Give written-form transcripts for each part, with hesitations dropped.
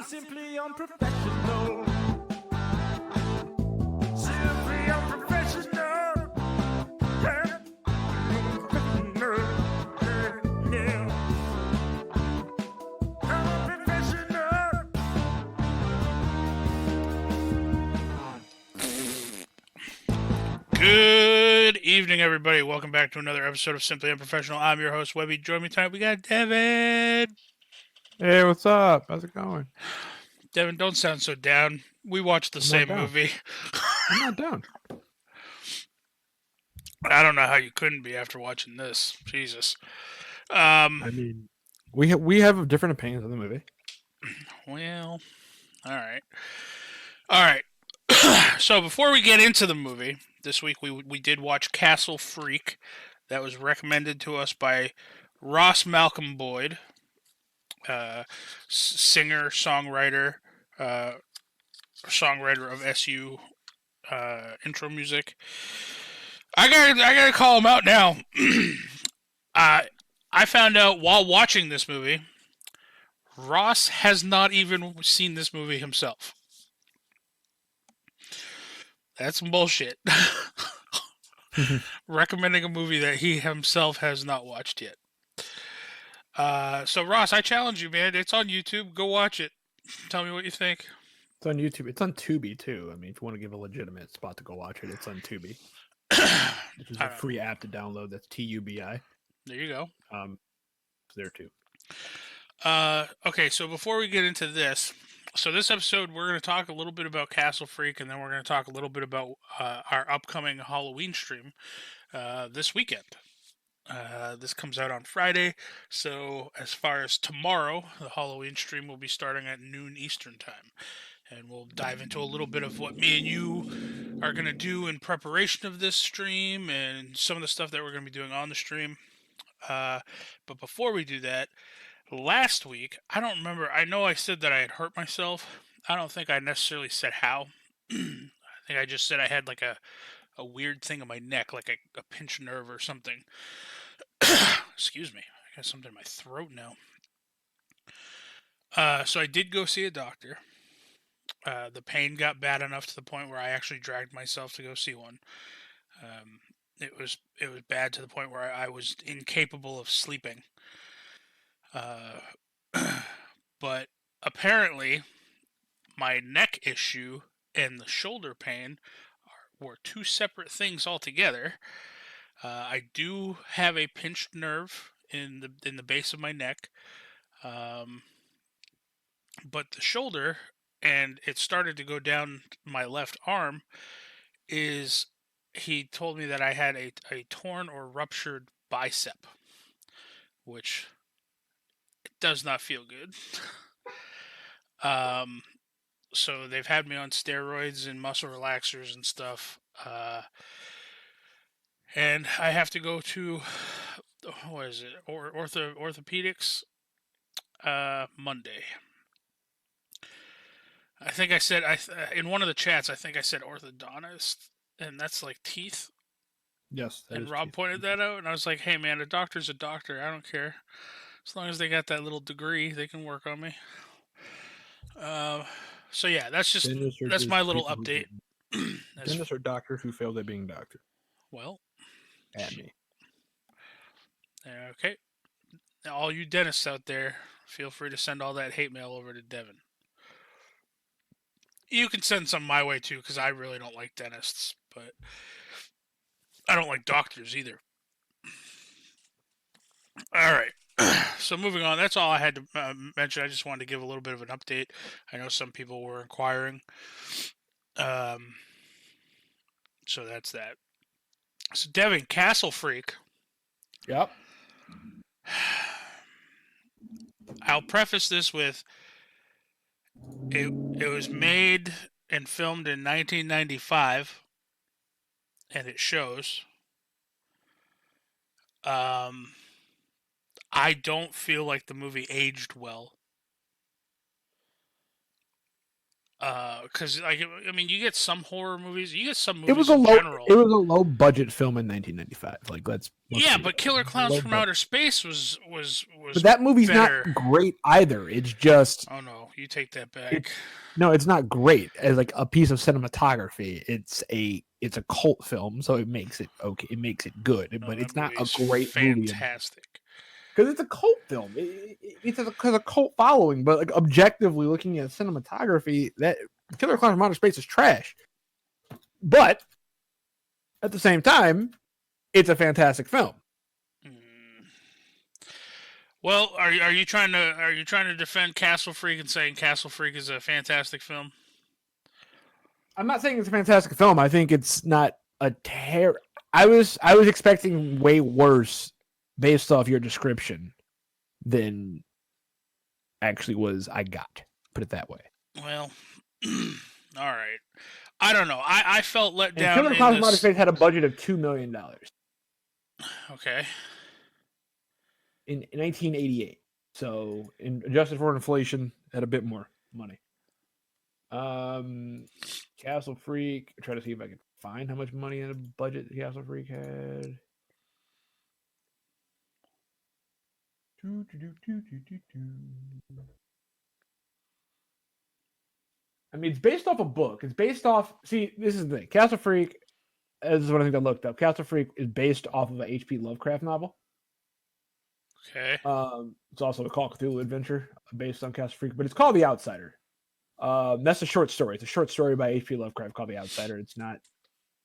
simply unprofessional. Simply unprofessional. Yeah. Yeah. I'm unprofessional. Good evening, everybody. Welcome back to another episode of Simply Unprofessional. I'm your host, Webby. Join me tonight. We got Devin. Hey, what's up? How's it going? Devin, don't sound so down. We watched the same down. movie. I'm not down. I don't know how you couldn't be after watching this. Jesus. I mean, we have different opinions on the movie. Well, all right. All right. So before we get into the movie, this week we did watch Castle Freak. That was recommended to us by Ross Malcolm Boyd, singer, songwriter of SU intro music. I gotta call him out now. I found out while watching this movie, Ross has not even seen this movie himself. That's some bullshit. Recommending a movie that he himself has not watched yet. So Ross, I challenge you, man. It's on YouTube. Go watch it. Tell me what you think. It's on YouTube. It's on Tubi too. I mean, if you want to give a legitimate spot to go watch it, it's on Tubi, which is a free app to download. That's TUBI. There you go. It's there too. Okay, so before we get into this, so this episode we're going to talk a little bit about Castle Freak, and then we're going to talk a little bit about our upcoming Halloween stream this weekend. This comes out on Friday, so as far as tomorrow, the Halloween stream will be starting at noon Eastern time. And we'll dive into a little bit of what me and you are going to do in preparation of this stream and some of the stuff that we're going to be doing on the stream. But before we do that, last week, I don't remember, I know I said that I had hurt myself. I don't think I necessarily said how. I think I just said I had like a weird thing in my neck, like a pinched nerve or something. Excuse me, I got something in my throat now. So I did go see a doctor. The pain got bad enough to the point where I actually dragged myself to go see one. It was bad to the point where I was incapable of sleeping. But apparently, my neck issue and the shoulder pain were two separate things altogether. I do have a pinched nerve in the base of my neck, but the shoulder, and it started to go down my left arm, he told me that I had a torn or ruptured bicep, which it does not feel good. So they've had me on steroids and muscle relaxers and stuff. And I have to go to, what is it, orthopedics Monday. I think I said, in one of the chats, I think I said orthodontist, and that's like teeth. Yes. And Rob pointed that out, and I was like, hey man, a doctor's a doctor, I don't care. As long as they got that little degree, they can work on me. So yeah, that's my little update. Dentists are doctors who failed at being doctor. Well, at me. Okay. Now, all you dentists out there, feel free to send all that hate mail over to Devin. You can send some my way too, because I really don't like dentists, but I don't like doctors either. All right. So moving on, that's all I had to mention. I just wanted to give a little bit of an update. I know some people were inquiring. So that's that. So Devin, Castle Freak. Yep. I'll preface this with it was made and filmed in 1995, and it shows. I don't feel like the movie aged well. Because I mean, you get some horror movies, you get some movies It was a low budget film in 1995. Like let's but Killer Clowns from Outer Space was. But that movie's better. not great either. It's just Oh no, You take that back. No, it's not great as like a piece of cinematography. It's a cult film, so it makes it okay. It makes it good, No, but that it's not a movie's great movie fantastic. because it's a cult film. It's a cult following, but like objectively looking at cinematography, that Killer Clowns from Outer Space is trash. But at the same time, it's a fantastic film. Well, are you trying to defend Castle Freak and saying Castle Freak is a fantastic film? I'm not saying it's a fantastic film. I think it's not a I was expecting way worse based off your description than actually was I got. Put it that way. Well, all right. I don't know. I felt let And down Killer in Clowns from Outer this. Space had a budget of $2 million Okay. in 1988. So, adjusted for inflation, had a bit more money. Castle Freak. Try to see if I can find how much money in a budget Castle Freak had. I mean, it's based off a book. It's based off. See, this is the thing. Castle Freak. This is what I think I looked up. Castle Freak is based off of a H.P. Lovecraft novel. Okay. It's also a Call of Cthulhu adventure based on Castle Freak, but it's called The Outsider. That's a short story. It's a short story by H.P. Lovecraft called The Outsider. It's not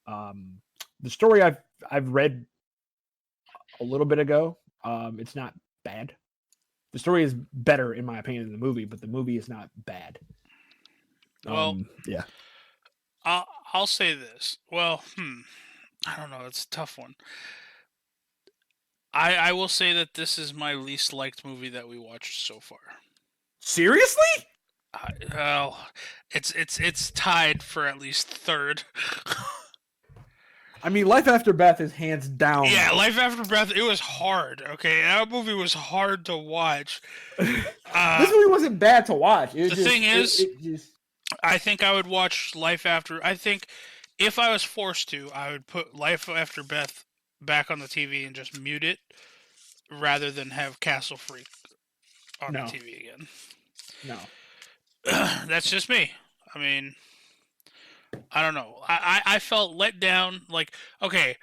the story I've read a little bit ago. It's not bad. The story is better in my opinion than the movie, but the movie is not bad. Well, yeah. I'll say this. Well, I don't know. It's a tough one. I will say that this is my least liked movie that we watched so far. Seriously? Well, it's tied for at least third. I mean, Life After Beth is hands down. Yeah, Life After Breath. It was hard. Okay, that movie was hard to watch. This movie wasn't bad to watch. Thing is, I think I would watch Life After. I think if I was forced to, I would put Life After Beth back on the TV and just mute it, rather than have Castle Freak on the TV again. No. That's just me. I mean, I don't know. I felt let down. Like, okay,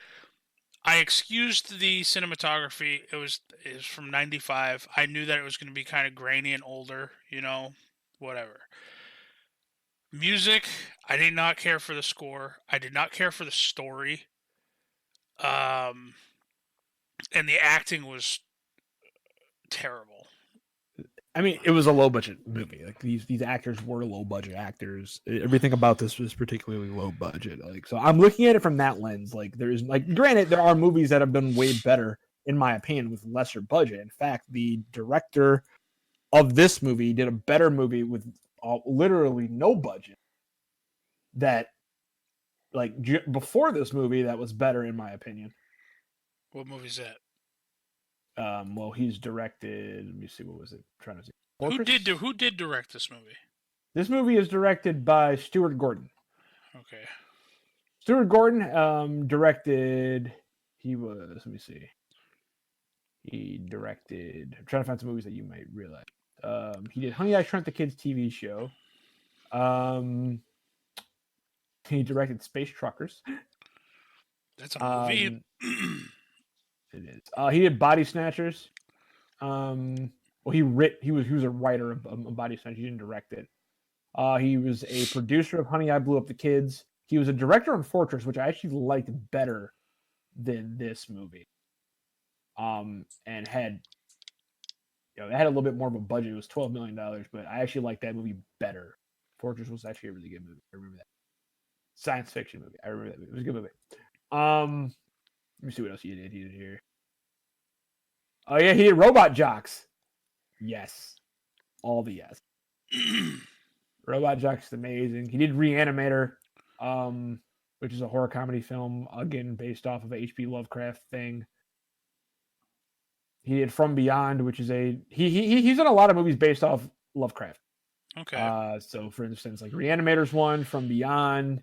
I excused the cinematography. It was from '95. I knew that it was going to be kind of grainy and older. Whatever. Music, I did not care for the score. I did not care for the story. And the acting was terrible. I mean, it was a low budget movie. Like these actors were low budget actors. Everything about this was particularly low budget. Like, so I'm looking at it from that lens. Like, there's like, granted, there are movies that have been way better, in my opinion, with lesser budget. In fact, the director of this movie did a better movie with literally no budget. That, like, before this movie, that was better, in my opinion. What movie is that? Well, he's directed. Let me see. What was it? I'm trying to see. Who did direct this movie? This movie is directed by Stuart Gordon. Okay. Stuart Gordon directed. He was. Let me see. He directed. I'm trying to find some movies that you might realize. He did Honey, I Shrunk the Kids TV show. He directed Space Truckers. That's a movie. It is. He did Body Snatchers. Well, he was a writer of Body Snatchers. He didn't direct it. He was a producer of Honey, I Blew Up the Kids. He was a director on Fortress, which I actually liked better than this movie. And had, it had a little bit more of a budget. It was $12 million, but I actually liked that movie better. Fortress was actually a really good movie. I remember that. Science fiction movie. I remember that movie. It was a good movie. Let me see what else he did. He did here. Oh yeah, he did Robot Jocks. Yes, all the yes. Robot Jocks is amazing. He did Reanimator, which is a horror comedy film, again based off of a H.P. Lovecraft thing. He did From Beyond, which is he's done a lot of movies based off Lovecraft. Okay. So for instance, like Reanimator's one, From Beyond.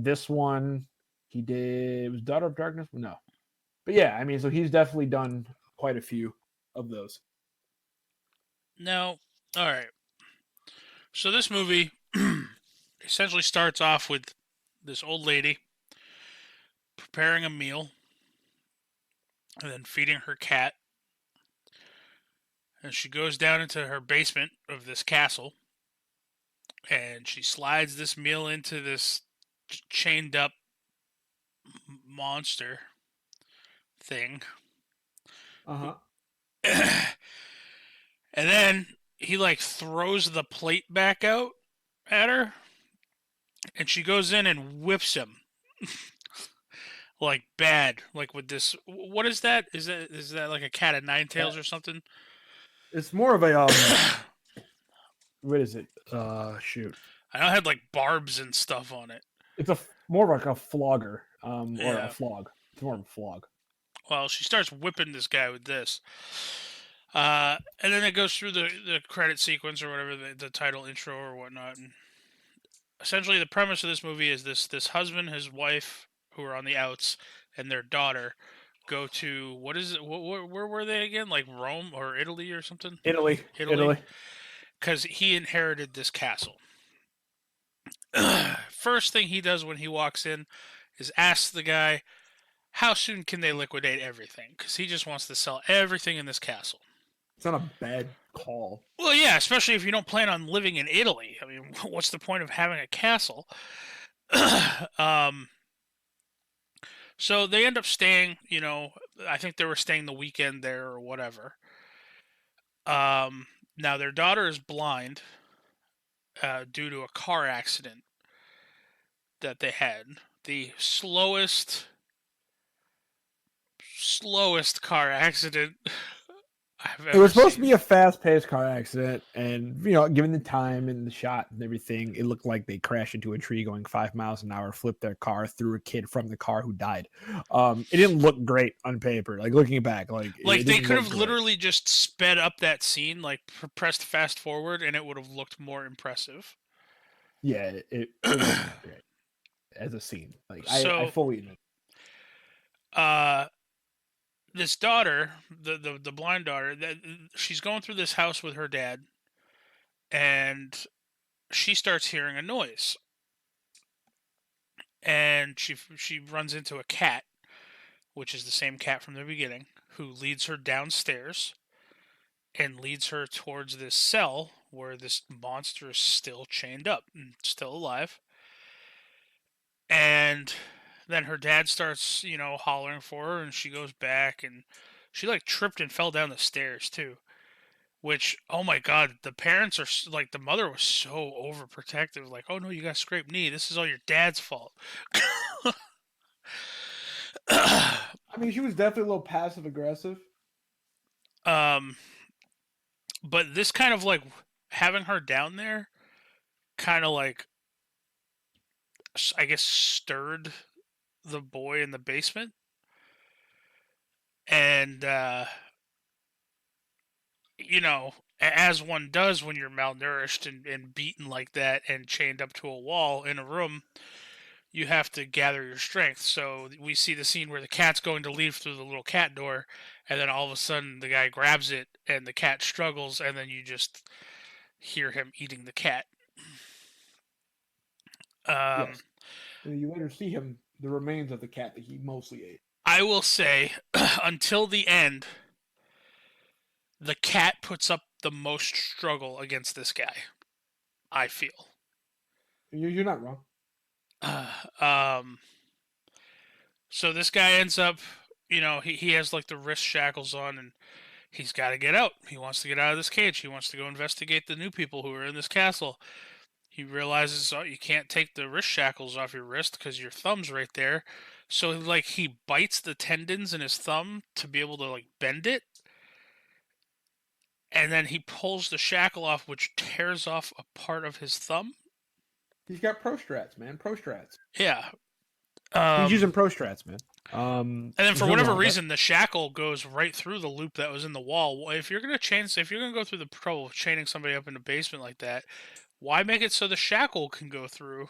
This one. He did, it was Daughter of Darkness? No. But yeah, I mean, so he's definitely done quite a few of those. Now, All right. So this movie essentially starts off with this old lady preparing a meal and then feeding her cat. And she goes down into her basement of this castle and she slides this meal into this chained up monster thing. Uh-huh. And then he like throws the plate back out at her and she goes in and whips him like bad, like with this. What is that? Is that like a cat of nine tails or something? It's more of a what is it? Shoot. I know it had like barbs and stuff on it. It's more of like a flogger, or a Yeah. flog. It's more of a flog. Well, she starts whipping this guy with this. And then it goes through the credit sequence or whatever, the title intro or whatnot. And essentially, the premise of this movie is this husband, his wife, who are on the outs, and their daughter go to, what is it? Where were they again? Like Rome or Italy or something? Italy. Because he inherited this castle. First thing he does when he walks in is ask the guy, how soon can they liquidate everything? Because he just wants to sell everything in this castle. It's not a bad call. Well, yeah, especially if you don't plan on living in Italy. I mean, what's the point of having a castle? So they end up staying, I think they were staying the weekend there or whatever. Now, their daughter is blind due to a car accident that they had. The slowest car accident I've ever It was supposed to seen. be a fast-paced car accident, and given the time and the shot and everything, it looked like they crashed into a tree going 5 miles an hour, flipped their car, threw a kid from the car who died. It didn't look great on paper. Like looking back, Like it they didn't could look have great. literally just sped up that scene, like pressed fast forward, and it would have looked more impressive. Yeah, it wasn't great as a scene. Like I So, fully admit. this daughter, the blind daughter, that she's going through this house with her dad, and she starts hearing a noise, and she runs into a cat, which is the same cat from the beginning, who leads her downstairs and leads her towards this cell where this monster is still chained up and still alive. And then her dad starts, hollering for her, and she goes back, and she like tripped and fell down the stairs too. Which, oh my god, the parents are like, the mother was so overprotective, like, oh no, you got a scraped knee. This is all your dad's fault. I mean, she was definitely a little passive aggressive. um, but this kind of like having her down there, kind of like, I guess, stirred the boy in the basement, and as one does when you're malnourished and beaten like that and chained up to a wall in a room, you have to gather your strength. So we see the scene where the cat's going to leave through the little cat door, and then all of a sudden the guy grabs it, and the cat struggles, and then you just hear him eating the cat. Yes. And you later see the remains of the cat that he mostly ate. I will say, until the end, the cat puts up the most struggle against this guy, I feel. You're not wrong. So this guy ends up, he has like the wrist shackles on, and he's got to get out. He wants to get out of this cage. He wants to go investigate the new people who are in this castle. He realizes, you can't take the wrist shackles off your wrist because your thumb's right there. So like he bites the tendons in his thumb to be able to like bend it. And then he pulls the shackle off, which tears off a part of his thumb. He's got pro strats, man. Pro strats. Yeah. He's using pro strats, man. And then for whatever reason, the shackle goes right through the loop that was in the wall. If you're gonna go through the trouble of chaining somebody up in a basement like that, why make it so the shackle can go through?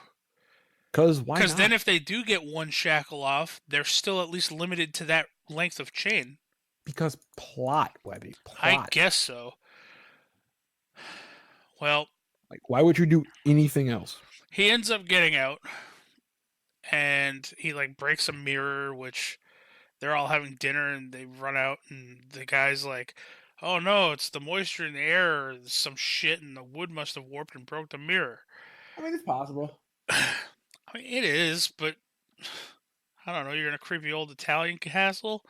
Because why not? Because then if they do get one shackle off, they're still at least limited to that length of chain. Because plot, Webby. Plot. I guess so. Well, Like, why would you do anything else? he ends up getting out, and he like breaks a mirror, which they're all having dinner, and they run out, and the guy's like, "Oh no, it's the moisture in the air, or some shit, and the wood must have warped and broke the mirror." I mean, it's possible. I mean, it is, but I don't know. You're in a creepy old Italian castle.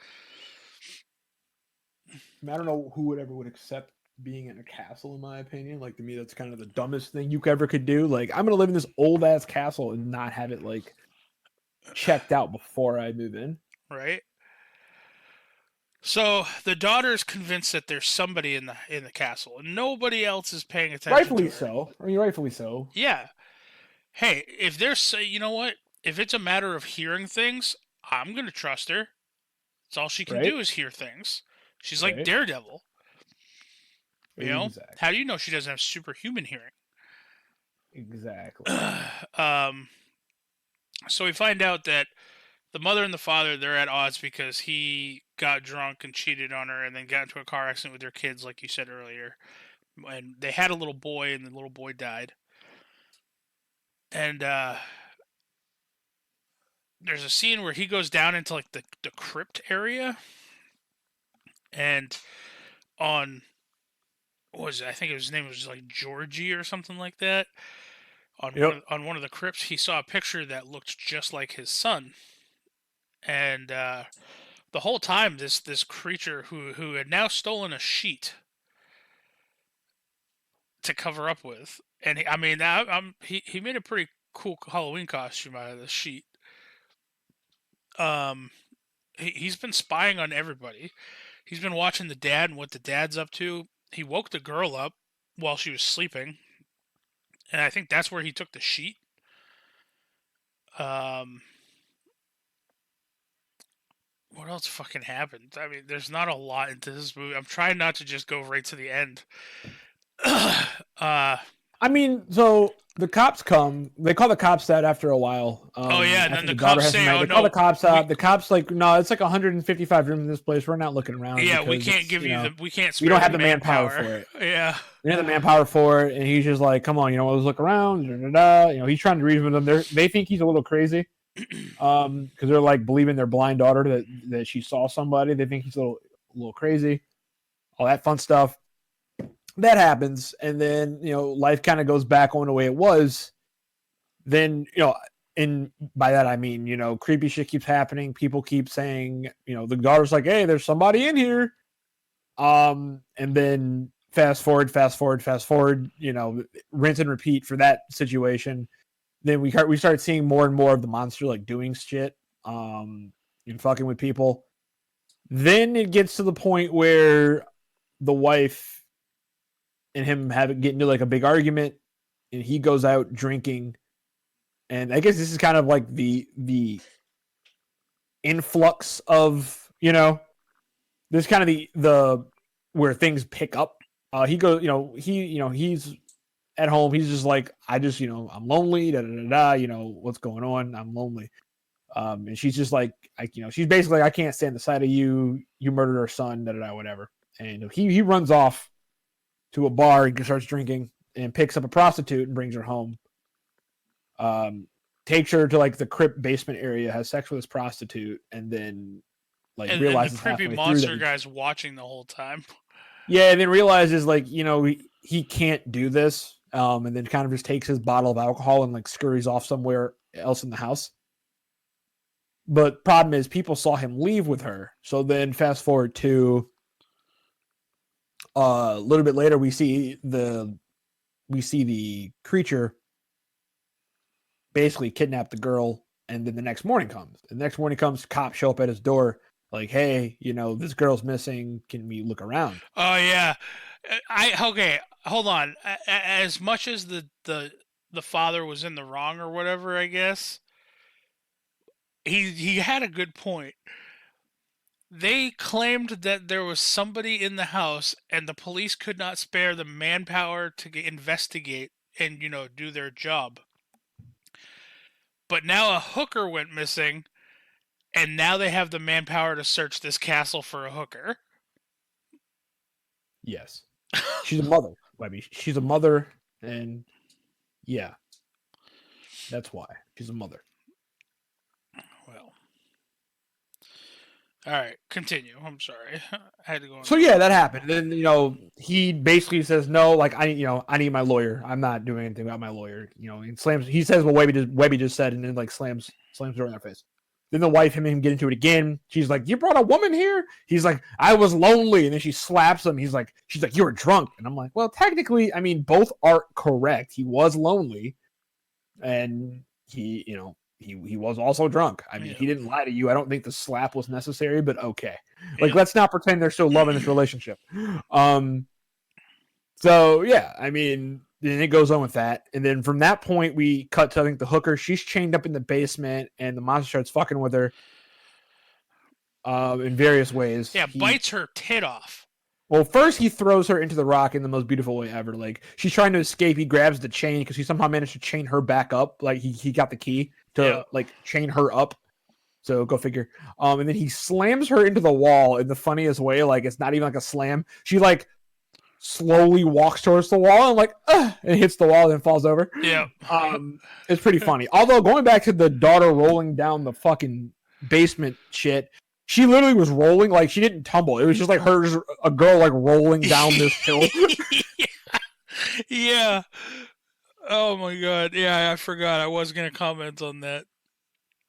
I mean, I don't know who would accept being in a castle. In my opinion, like to me, that's kind of the dumbest thing you ever could do. Like, I'm gonna live in this old ass castle and not have it like checked out before I move in. Right. So the daughter's convinced that there's somebody in the castle, and nobody else is paying attention. Rightfully to her. so. I mean, rightfully so. Yeah. Hey, if there's, you know what? If it's a matter of hearing things, I'm gonna trust her. That's all she can Right. do is hear things. She's like Right. Daredevil. You know? Exactly. How do you know she doesn't have superhuman hearing? Exactly. So we find out that the mother and the father, they're at odds because he got drunk and cheated on her and then got into a car accident with their kids, like you said earlier. And they had a little boy, and the little boy died. And there's a scene where he goes down into like the crypt area, and on what was it? I think his name was like Georgie or something like that. Yep. On one of the crypts, he saw a picture that looked just like his son, and the whole time this creature who had now stolen a sheet to cover up with, and he made a pretty cool Halloween costume out of this sheet. He's been spying on everybody. He's been watching the dad and what the dad's up to. He woke the girl up while she was sleeping, and I think that's where he took the sheet. What else fucking happened? I mean, there's not a lot into this movie. I'm trying not to just go right to the end. I mean, so the cops come. They call the cops out after a while. Oh yeah, and after then the daughter cops has say, night. "Oh They call no, the cops out. The cops like, no, it's like 155 rooms in this place. We're not looking around. yeah, we because can't it's, give you know, the, we can't. we don't spare have the manpower for it. Yeah, We don't have the manpower for it." And he's just like, "Come on, let's look around." Da, da, da. You know, he's trying to reason with them. They think he's a little crazy, because they're like believing their blind daughter that she saw somebody. They think he's a little crazy. All that fun stuff. That happens, and then life kind of goes back on the way it was. Then and by that I mean creepy shit keeps happening. People keep saying the daughter's like, "Hey, there's somebody in here," and then fast forward, rinse and repeat for that situation. Then we start seeing more and more of the monster like doing shit, and fucking with people. Then it gets to the point where the wife and him get into like a big argument, and he goes out drinking. And I guess this is kind of like the influx of this kind of the where things pick up. He goes, he's at home. He's just like, I'm lonely. Da da da da. What's going on? I'm lonely. And she's just like, she's basically like, I can't stand the sight of you. You murdered our son. Da da da. Whatever. And he runs off to a bar and starts drinking and picks up a prostitute and brings her home. Takes her to like the crypt basement area, has sex with this prostitute, and then realizes the creepy monster guy's watching the whole time. Yeah, and then realizes like he can't do this, and then kind of just takes his bottle of alcohol and like scurries off somewhere else in the house. But problem is, people saw him leave with her. So then, fast forward to a little bit later, we see the creature basically kidnap the girl, and then the next morning comes. Cops show up at his door, like, "Hey, this girl's missing. Can we look around?" Oh yeah, okay. Hold on. As much as the father was in the wrong or whatever, I guess he had a good point. They claimed that there was somebody in the house, and the police could not spare the manpower to investigate and do their job. But now a hooker went missing, and now they have the manpower to search this castle for a hooker. Yes. She's a mother, Webby. She's a mother. And yeah, that's why she's a mother. Well. All right, continue. I'm sorry. I had to go on. So yeah, that happened. And then he basically says no, like I need my lawyer. I'm not doing anything about my lawyer. And slams. He says what Webby just said, and then like slams the door in their face. Then the wife and him get into it again. She's like, "You brought a woman here?" He's like, "I was lonely," and then she slaps him. She's like, "You were drunk," and I'm like, "Well, technically, I mean, both are correct. He was lonely, and he was also drunk. I mean, he didn't lie to you. I don't think the slap was necessary, but okay. Like, let's not pretend they're still loving this relationship. So yeah, I mean, then it goes on with that, and then from that point we cut to I think the hooker. She's chained up in the basement, and the monster starts fucking with her, in various ways. Yeah, bites her tit off. Well, first he throws her into the rock in the most beautiful way ever. Like she's trying to escape, he grabs the chain because he somehow managed to chain her back up. Like he got the key to like chain her up. So go figure. And then he slams her into the wall in the funniest way. Like it's not even like a slam. She like slowly walks towards the wall and like and hits the wall and then falls over. Yeah. It's pretty funny. Although going back to the daughter rolling down the fucking basement shit, she literally was rolling, like she didn't tumble. It was just like a girl like rolling down this hill. Yeah. Oh my god. Yeah, I forgot. I was gonna comment on that.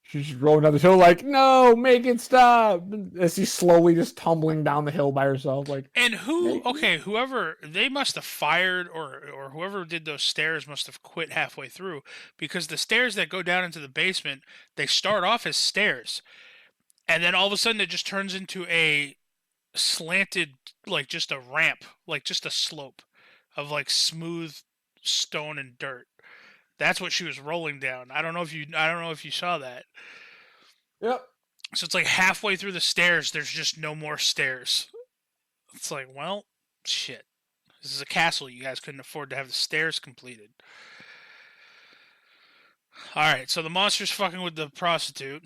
She's rolling down the hill like, no, make it stop. As she's slowly just tumbling down the hill by herself. Like, and whoever they must have fired or whoever did those stairs must have quit halfway through, because the stairs that go down into the basement, they start off as stairs. And then all of a sudden it just turns into a slanted, like just a ramp, like just a slope of like smooth stone and dirt. That's what she was rolling down. I don't know if you saw that. Yep. So it's like halfway through the stairs, there's just no more stairs. It's like, well, shit. This is a castle. You guys couldn't afford to have the stairs completed. All right, so the monster's fucking with the prostitute.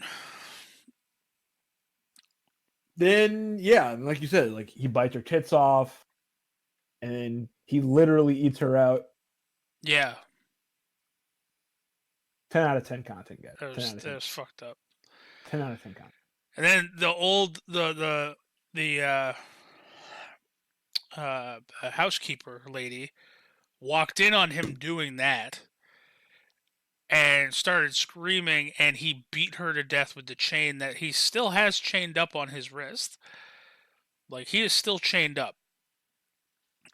Then yeah, like you said, like he bites her tits off, and then he literally eats her out. Yeah. 10 out of 10 content, guys. That was fucked up. 10 out of 10 content. And then the housekeeper lady walked in on him doing that and started screaming, and he beat her to death with the chain that he still has chained up on his wrist. Like, he is still chained up.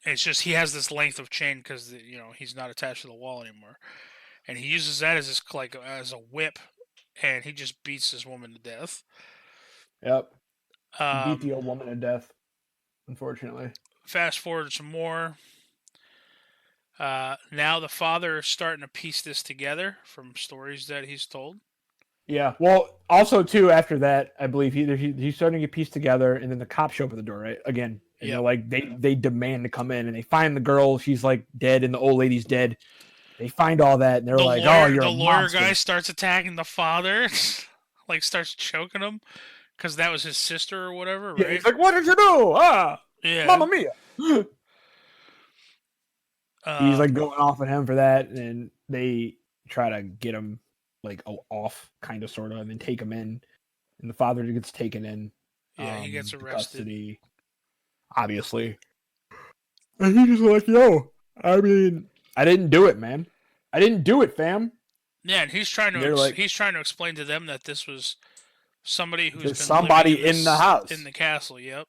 It's just he has this length of chain because he's not attached to the wall anymore, and he uses that as as a whip, and he just beats this woman to death. Yep. Beat the old woman to death, unfortunately. Fast forward some more. Now the father is starting to piece this together from stories that he's told. Yeah. Well, also too, after that, I believe he's starting to get pieced together, and then the cops show up at the door, right? Again. And they're like, they demand to come in, and they find the girl. She's like dead, and the old lady's dead. They find all that, and they're like, "Oh, you're a monster." The lawyer guy starts attacking the father, like starts choking him because that was his sister or whatever, right? Yeah, he's like, "What did you do? Yeah, Mamma mia!" He's like going off at him for that, and they try to get him like off, kind of, sort of, and then take him in, and the father gets taken in. Yeah, he gets arrested. Custody, obviously. And he's just like, "Yo, I mean, I didn't do it, man. I didn't do it, fam." Yeah, and he's trying to explain to them that this was somebody who's been somebody in the house, in the castle. Yep.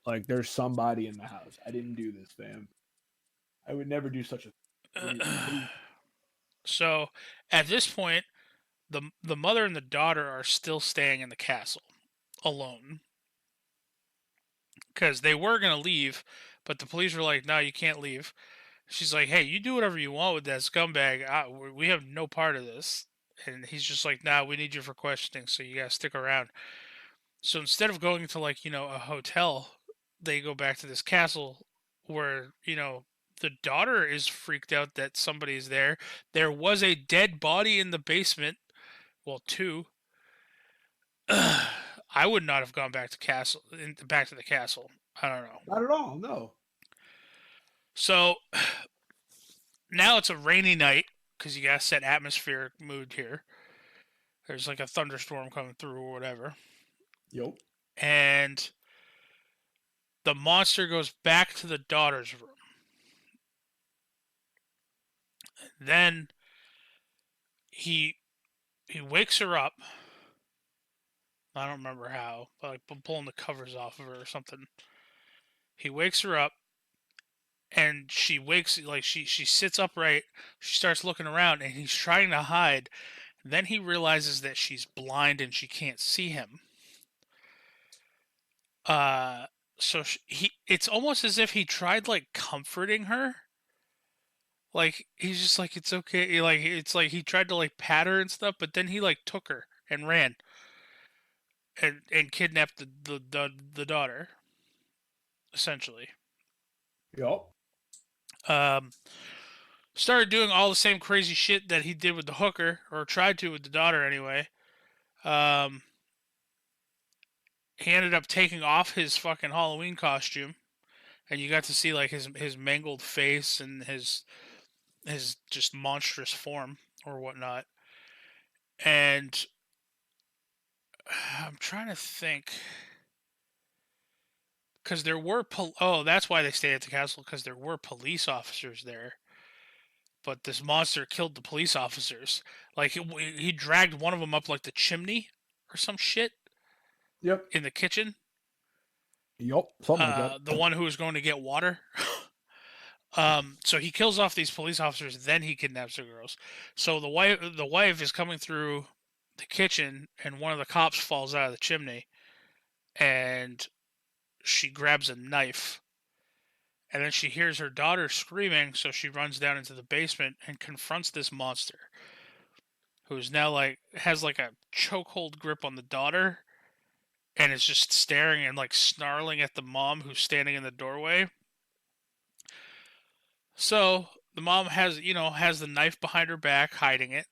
Like, there's somebody in the house. I didn't do this, fam. I would never do such a thing. So at this point, the mother and the daughter are still staying in the castle alone because they were gonna leave, but the police were like, "No, you can't leave." She's like, "Hey, you do whatever you want with that scumbag. We have no part of this." And he's just like, "Nah, we need you for questioning, so you gotta stick around." So instead of going to a hotel, they go back to this castle where the daughter is freaked out that somebody's there. There was a dead body in the basement. Well, two. I would not have gone back to the castle. I don't know. Not at all. No. So now it's a rainy night because you got to set atmospheric mood here. There's like a thunderstorm coming through or whatever. Yep. And the monster goes back to the daughter's room. Then he wakes her up. I don't remember how, but like pulling the covers off of her or something. He wakes her up, and she wakes like she sits upright. She starts looking around, and he's trying to hide. Then he realizes that she's blind and she can't see him. Uh, so he it's almost as if he tried like comforting her. Like he's just like it's okay. Like it's like he tried to like pat her and stuff, but then he like took her and ran and kidnapped the daughter essentially. Yep. Um, Started doing all the same crazy shit that he did with the hooker, or tried to with the daughter anyway. Um, he ended up taking off his fucking Halloween costume, and you got to see like his mangled face and his just monstrous form or whatnot. And I'm trying to think, because there were that's why they stayed at the castle, because there were police officers there. But this monster killed the police officers. Like he dragged one of them up like the chimney or some shit Yep. in the kitchen. Yep. Something like that. The one who was going to get water. So he kills off these police officers, then he kidnaps the girls. So the wife is coming through the kitchen, and one of the cops falls out of the chimney, and she grabs a knife, and then she hears her daughter screaming, so she runs down into the basement and confronts this monster, who's now like has like a chokehold grip on the daughter, and is just staring and like snarling at the mom who's standing in the doorway. So the mom has the knife behind her back, hiding it,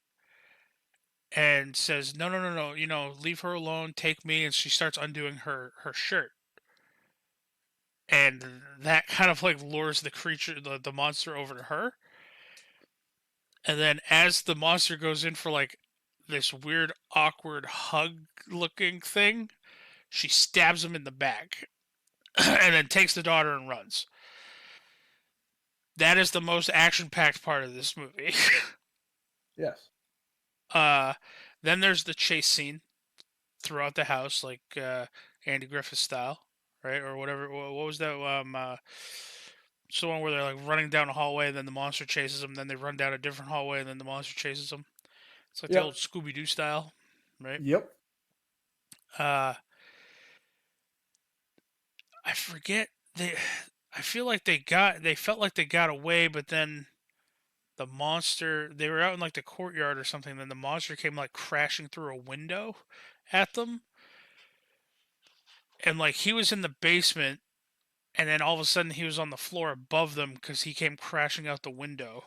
and says, "No, no, no, no, leave her alone. Take me." And she starts undoing her shirt, and that kind of like lures the creature, the monster, over to her. And then as the monster goes in for like this weird, awkward hug-looking thing, she stabs him in the back, and then takes the daughter and runs. That is the most action-packed part of this movie. Yes. Then there's the chase scene throughout the house, like Andy Griffith style, right, or whatever. What was that? It's the one where they're like running down a hallway, and then the monster chases them. Then they run down a different hallway, and then the monster chases them. It's like the old Yep. Scooby Doo style, right? Yep. Uh, I forget they. I feel like they felt like they got away, but then the monster, they were out in like the courtyard or something, then the monster came like crashing through a window at them, and like he was in the basement, and then all of a sudden he was on the floor above them because he came crashing out the window,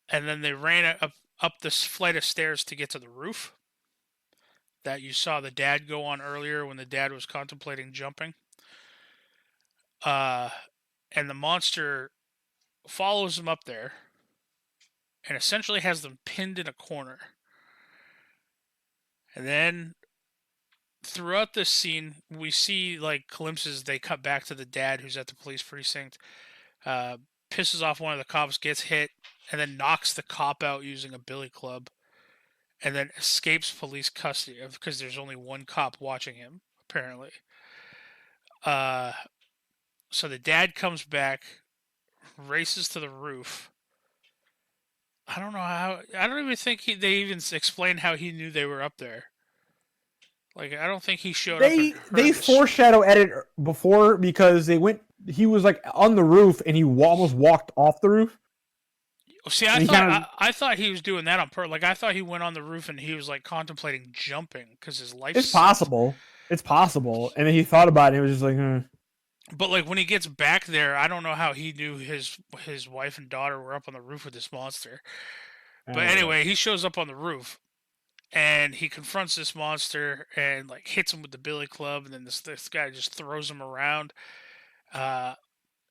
and then they ran up this flight of stairs to get to the roof that you saw the dad go on earlier when the dad was contemplating jumping. uh and the monster follows them up there and essentially has them pinned in a corner. And then throughout this scene, we see like glimpses. They cut back to the dad who's at the police precinct, uh, pisses off one of the cops, gets hit, and then knocks the cop out using a billy club, and then escapes police custody because there's only one cop watching him, apparently. Uh, so the dad comes back, races to the roof. I don't know how. I don't even think they even explained how he knew they were up there. Like, I don't think he showed up and heard They this. foreshadow edit before because they went. He was like on the roof and he almost walked off the roof. See, And he kinda- I thought he was doing that on purpose. Like, I thought he went on the roof and he was like contemplating jumping because his life. It's sucked. possible. It's possible. And then he thought about it. And he was just like, But like when he gets back there, I don't know how he knew his wife and daughter were up on the roof with this monster. But anyway, he shows up on the roof and he confronts this monster and like hits him with the billy club, and then this guy just throws him around.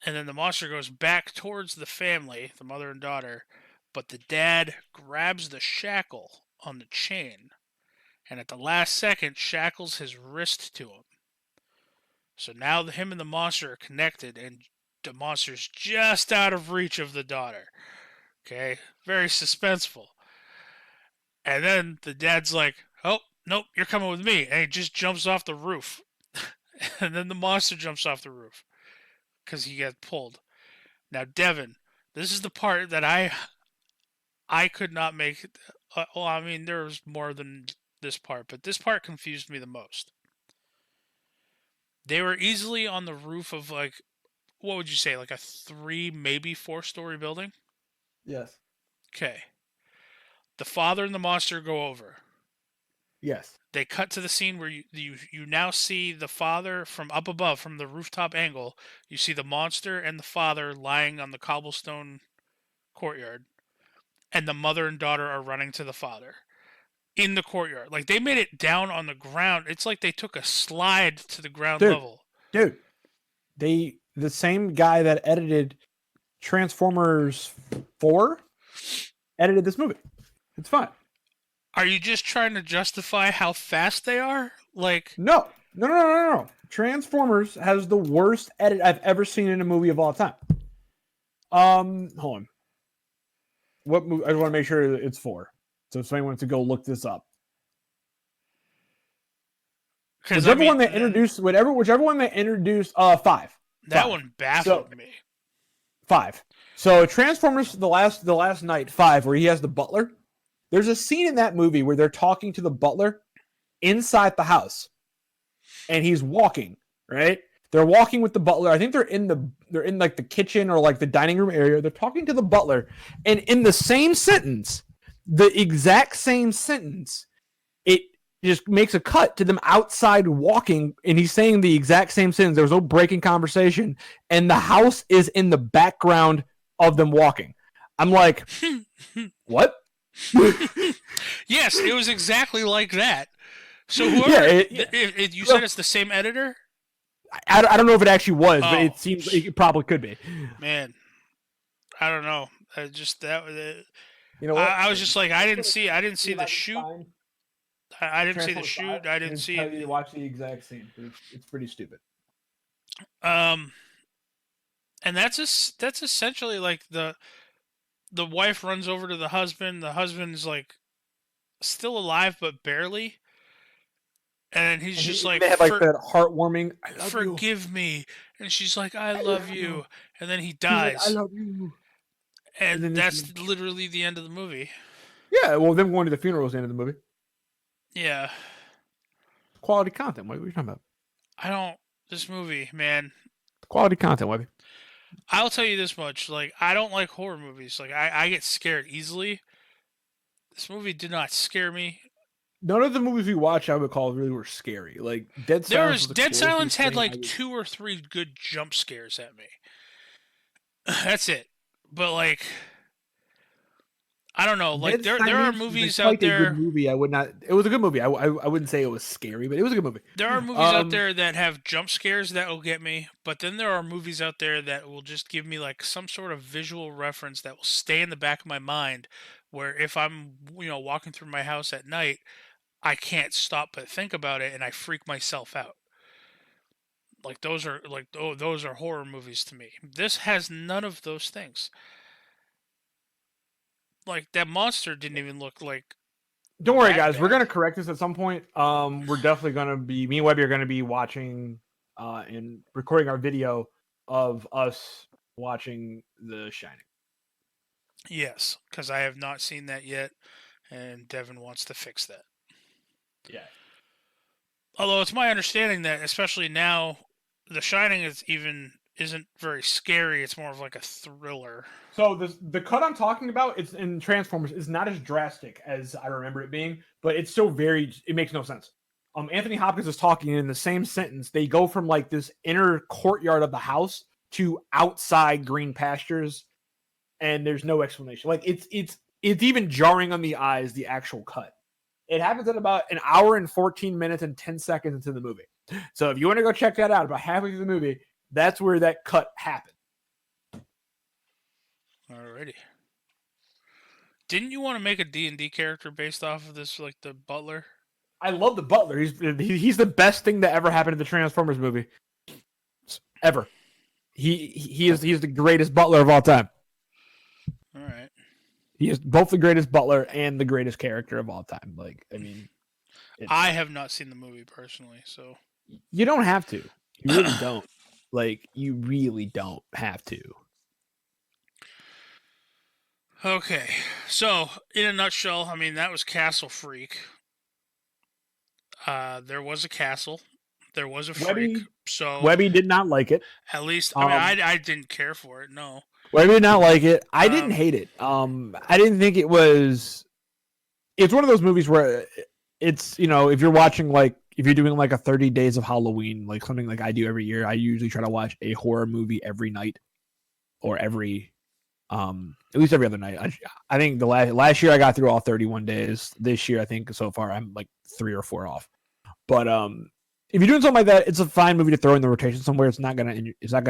And then the monster goes back towards the family, the mother and daughter, but the dad grabs the shackle on the chain and at the last second shackles his wrist to him. So now him and the monster are connected, and the monster's just out of reach of the daughter. Okay? Very suspenseful. And then the dad's like, oh, nope, you're coming with me. And he just jumps off the roof. And then the monster jumps off the roof because he got pulled. Now, Devin, this is the part that I could not make. Well, I mean, there was more than this part, but this part confused me the most. They were easily on the roof of like, what would you say, like a 3, maybe 4-story building? Yes. Okay. The father and the monster go over. Yes. They cut to the scene where you now see the father from up above, from the rooftop angle. You see the monster and the father lying on the cobblestone courtyard, and the mother and daughter are running to the father in the courtyard. Like they made it down on the ground. It's like they took a slide to the ground level. Dude, the same guy that edited Transformers 4 edited this movie. It's fine. Are you just trying to justify how fast they are? Like No. Transformers has the worst edit I've ever seen in a movie of all time. Hold on. What movie? I just want to make sure it's 4. So if somebody wants to go look this up. Whichever one they introduced, 5. That one baffled me. 5. So Transformers the last night 5, where he has the butler. There's a scene in that movie where they're talking to the butler inside the house, and he's walking. Right? They're walking with the butler. I think they're in like the kitchen or like the dining room area. They're talking to the butler, and in the same sentence, the exact same sentence, it just makes a cut to them outside walking, and he's saying the exact same sentence. There was no breaking conversation, and the house is in the background of them walking. I'm like, what? Yes, it was exactly like that. So whoever you said it's the same editor? I don't know if it actually was, but it seems like it probably could be. Man, I don't know. I just that you know what? I was just like I didn't see the shoot. I didn't see the shoot. I didn't see. You watch the exact scene. It's pretty stupid. And that's essentially like the wife runs over to the husband. The husband's like still alive but barely, and he's just like they have like that heartwarming. Forgive me, and she's like, I love you, and then he dies. Like, I love you, and that's literally the end of the movie. Yeah, well, them going to the funeral was the end of the movie. Yeah. Quality content. What are you talking about? This movie, man. Quality content, Webby. I'll tell you this much. Like, I don't like horror movies. Like, I get scared easily. This movie did not scare me. None of the movies we watched I would call really were scary. Like, Dead Silence. Dead Silence had like 2 or 3 good jump scares at me. That's it. But like, I don't know. Like there are movies out there. A good movie. I would not. It was a good movie. I wouldn't say it was scary, but it was a good movie. There are movies out there that have jump scares that will get me, but then there are movies out there that will just give me like some sort of visual reference that will stay in the back of my mind. Where if I'm walking through my house at night, I can't stop but think about it, and I freak myself out. Like those are horror movies to me. This has none of those things. Like that monster didn't even look like. Don't worry, guys. Bad. We're gonna correct this at some point. We're definitely gonna be. Me and Webby are gonna be watching and recording our video of us watching The Shining. Yes, because I have not seen that yet, and Devin wants to fix that. Yeah. Although it's my understanding that, especially now, The Shining isn't very scary. It's more of like a thriller. So the cut I'm talking about, it's in Transformers, is not as drastic as I remember it being, but it's still it makes no sense. Anthony Hopkins is talking in the same sentence. They go from like this inner courtyard of the house to outside green pastures, and there's no explanation. Like it's even jarring on the eyes, the actual cut. It happens at about an hour and 14 minutes and 10 seconds into the movie. So if you want to go check that out, about halfway through the movie, that's where that cut happened. Alrighty. Didn't you want to make a D&D character based off of this, like the butler? I love the Butler. He's the best thing that ever happened in the Transformers movie, ever. He's the greatest butler of all time. All right. He is both the greatest butler and the greatest character of all time. Like, I mean, I have not seen the movie personally, so you don't have to. You really don't. Like, you really don't have to. okay. So, in a nutshell, I mean that was Castle Freak. There was a castle. There was a freak. So Webby did not like it. at least, I mean, I didn't care for it. No. Webby did not like it. I didn't hate it. I didn't think it was. It's one of those movies where it's, if you're watching, like, if you're doing like a 30 days of Halloween, like something like I do every year, I usually try to watch a horror movie every night, or at least every other night. I think the last year I got through all 31 days. This year, I think so far I'm like 3 or 4 off. But if you're doing something like that, it's a fine movie to throw in the rotation somewhere. It's not gonna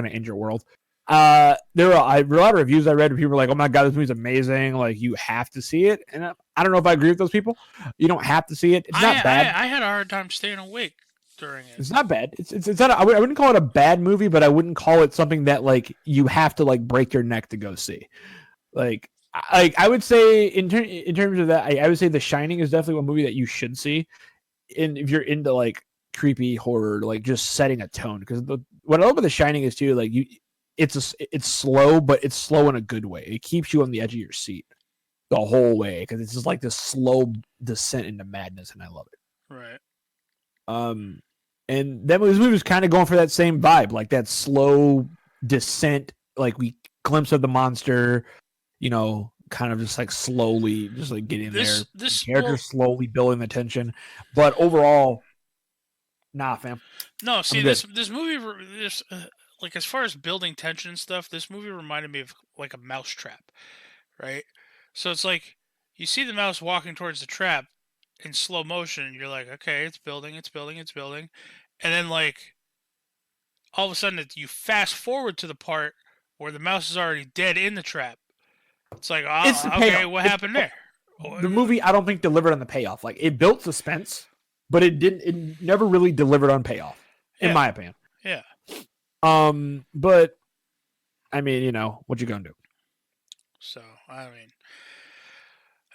injure world. There were a lot of reviews I read where people were like, "Oh my god, this movie's amazing! Like, you have to see it." And I don't know if I agree with those people. You don't have to see it. It's not bad. I had a hard time staying awake during it. It's not bad. It's not. I wouldn't call it a bad movie, but I wouldn't call it something that like you have to like break your neck to go see. Like I would say in terms of that, I would say The Shining is definitely one movie that you should see. And if you're into like creepy horror, like just setting a tone, because what I love about The Shining is too, like it's slow, but it's slow in a good way. It keeps you on the edge of your seat the whole way because it's just like this slow descent into madness, and I love it. Right. And this movie was kind of going for that same vibe, like that slow descent, like we glimpse of the monster, kind of just like slowly, just like getting there. This character slowly building the tension, but overall, nah, fam. No, see this movie, like as far as building tension and stuff, this movie reminded me of like a mousetrap, right? So it's like you see the mouse walking towards the trap in slow motion, and you're like, okay, it's building, and then like all of a sudden you fast forward to the part where the mouse is already dead in the trap. It's like, okay, what happened there? The movie, I don't think, delivered on the payoff. Like, it built suspense, but it never really delivered on payoff, in my opinion. Yeah. But I mean, what you gonna do? So, I mean,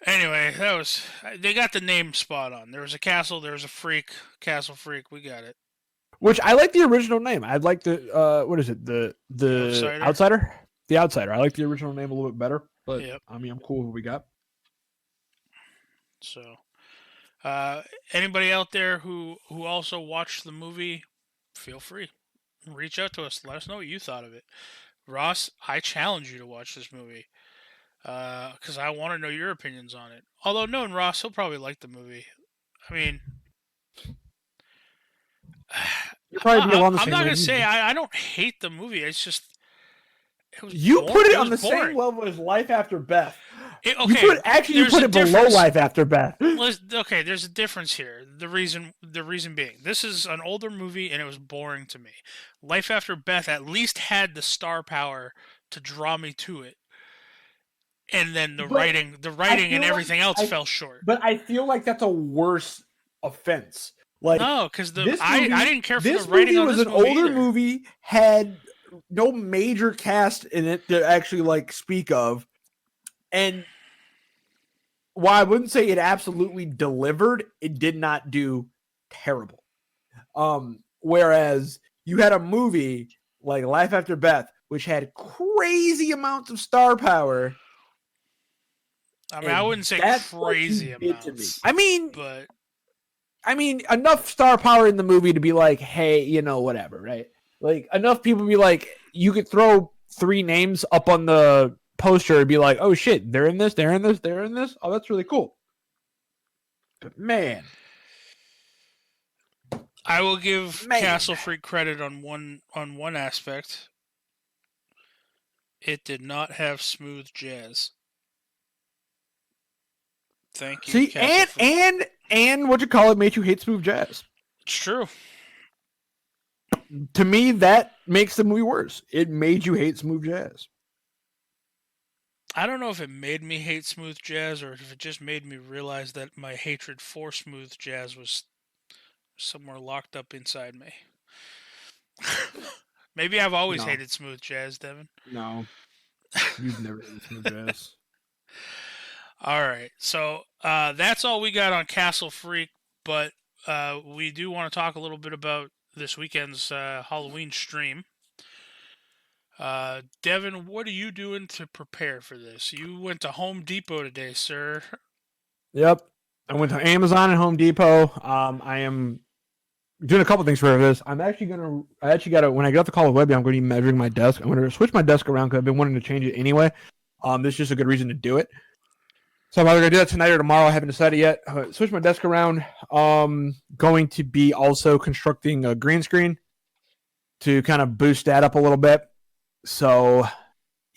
anyway, they got the name spot on. There was a castle, there was a freak, Castle Freak. We got it. Which I like the original name. I'd like the what is it? The Outsider? The Outsider. I like the original name a little bit better. But I mean, I'm cool with what we got. So, anybody out there who also watched the movie, feel free, reach out to us. Let us know what you thought of it. Ross, I challenge you to watch this movie because I want to know your opinions on it. Although knowing Ross, he'll probably like the movie. I mean, I'm not gonna say I don't hate the movie. It's just you put it on the same level as Life After Beth. Okay, you put it below Life After Beth. Okay, there's a difference here. The reason being, this is an older movie and it was boring to me. Life After Beth at least had the star power to draw me to it, and then the writing and everything else fell short. But I feel like that's a worse offense. Like, no, because I didn't care for the writing on this movie. This movie was an older movie, had no major cast in it to actually like speak of, and while I wouldn't say it absolutely delivered, it did not do terrible. Whereas you had a movie like Life After Beth, which had crazy amounts of star power. I mean, I wouldn't say crazy amounts. I mean, enough star power in the movie to be like, hey, whatever, right? Like, enough people be like, you could throw 3 names up on the poster and be like, oh shit, they're in this, they're in this, they're in this. Oh, that's really cool. But man, I will give Castle Freak credit on one aspect. It did not have smooth jazz. Thank you. See, and what you call it made you hate smooth jazz. It's true. To me, that makes the movie worse. It made you hate smooth jazz. I don't know if it made me hate smooth jazz or if it just made me realize that my hatred for smooth jazz was somewhere locked up inside me. Maybe I've always No, hated smooth jazz, Devin. no, you've never eaten smooth jazz. All right, so that's all we got on Castle Freak, but we do want to talk a little bit about this weekend's Halloween stream. Devin, what are you doing to prepare for this? You went to Home Depot today, sir. Yep. I went to Amazon and Home Depot. I am doing a couple things for this. I actually got to, when I get off the call with Webby, I'm going to be measuring my desk. I'm going to switch my desk around because I've been wanting to change it anyway. This is just a good reason to do it. So I'm either going to do that tonight or tomorrow. I haven't decided yet. Switch my desk around. Going to be also constructing a green screen to kind of boost that up a little bit. So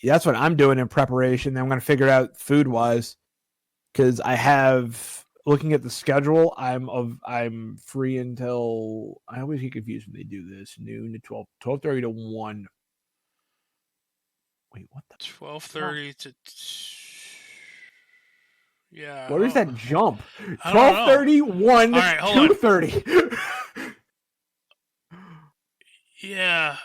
that's what I'm doing in preparation. Then I'm going to figure out food wise because I have, looking at the schedule, I'm free until, I always get confused when they do this, noon to 12:30 to 1. Wait, what the? 12:30 to. Yeah. What is that jump? I don't know. 12:30, 1, All right, hold on. 2:30. Yeah.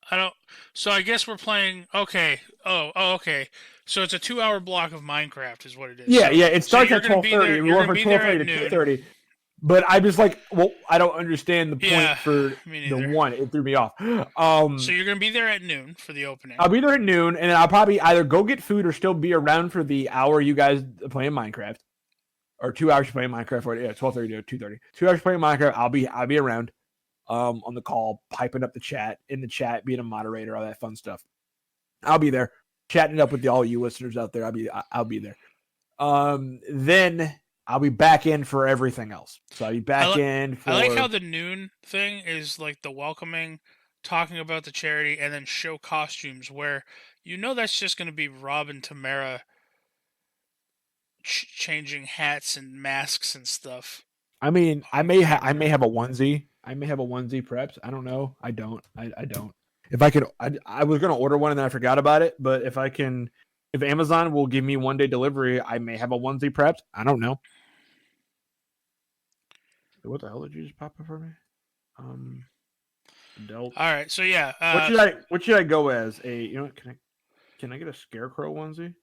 I don't. So I guess we're playing. Okay. Oh, okay. So it's a 2-hour block of Minecraft, is what it is. Yeah, So- yeah. It starts you're at gonna be 12:30. there- We you're went gonna from be there 12:30 at to noon. 2:30. But I'm just like, well, I don't understand the point Yeah, for me the neither. 1. It threw me off. So you're gonna be there at noon for the opening. I'll be there at noon, and I'll probably either go get food or still be around for the hour you guys are playing Minecraft, or 2 hours playing Minecraft. Or 12:30 to 2:30. 2 hours playing Minecraft. I'll be around, on the call, piping up the chat, in the chat, being a moderator, all that fun stuff. I'll be there, chatting it up with all you listeners out there. I'll be there. Then I'll be back in for everything else. So I'll be back in for. I like how the noon thing is like the welcoming, talking about the charity, and then show costumes where that's just going to be Rob and Tamara changing hats and masks and stuff. I mean, I may have a onesie. I may have a onesie preps. I don't know. I don't. I don't. If I could, I was gonna order one and then I forgot about it. But if Amazon will give me 1-day delivery, I may have a onesie prepped. I don't know. What the hell did you just pop up for me? Adult. All right, so yeah. What should I go as? Can I get a scarecrow onesie?